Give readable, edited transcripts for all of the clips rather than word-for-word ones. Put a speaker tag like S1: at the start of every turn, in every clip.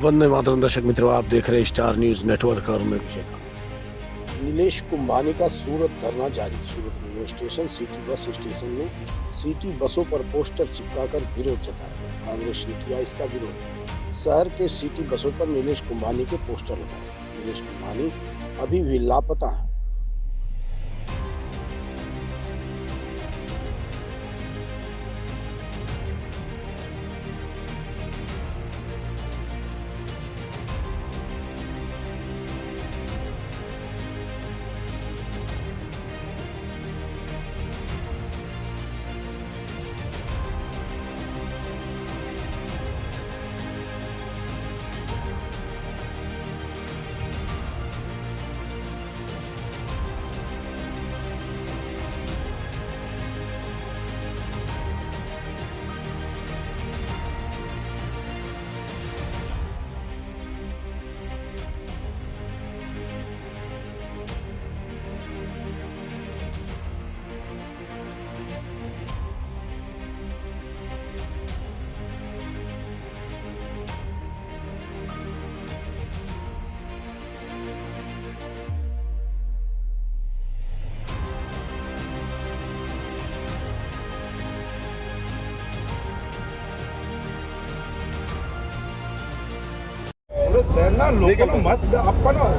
S1: वंदे मातरम। दर्शक मित्रों, आप देख रहे हैं स्टार न्यूज नेटवर्क और मैं विजय। नीलेश कुंभानी का सूरत धरना जारी। Surat railway station city bus station में सिटी बसों पर पोस्टर चिपकाकर विरोध जताया गया। कांग्रेस ने किया इसका विरोध। शहर के सिटी बसों पर नीलेश कुंभानी के पोस्टर लगाए। नीलेश कुंभानी अभी भी लापता है।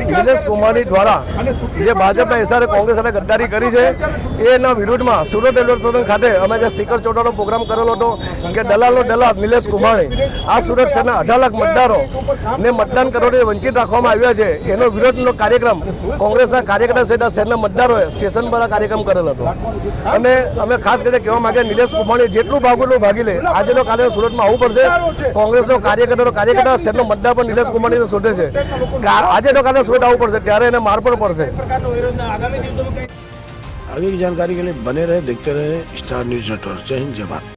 S2: નીલેશ કુંભાની દ્વારા જે ભાજપના ઇશારે કોંગ્રેસ અને ગદ્દારી કરી છે એના વિરુદ્ધમાં સુરત રેલવે સ્ટેશન ખાતે અમે જે સ્ટીકર ચોટાડો પ્રોગ્રામ કરેલો હતો કે દલાલનો દલાલ નીલેશ કુંભાણી આ સુરત શહેરના 18 લાખ મતદારોને મતદાન કરવાથી વંચિત રાખવામાં આવ્યા છે એનો વિરોધનો કાર્યક્રમ કોંગ્રેસના કાર્યકર્તા સહિત શહેરના મતદારોએ સ્ટેશન પર કાર્યક્રમ કરેલો હતો અને અમે ખાસ કરીને કહેવા માંગીએ નીલેશ કુંભાણી જેટલું ભાગવું એટલું ભાગી લે આજનો કાર્ય સુરતમાં આવવું પડશે। કોંગ્રેસનો કાર્યકર્તા શહેરનો મતદાર પણ નીલેશ કુંભાણીને શોધે છે। आज तो सूरत आવું પડશે ત્યારે એને मार पर પડશે।
S1: आगे की जानकारी के लिए बने रहे, देखते रहे स्टार न्यूज नेटवर्क। जय हिंद, जय भारत।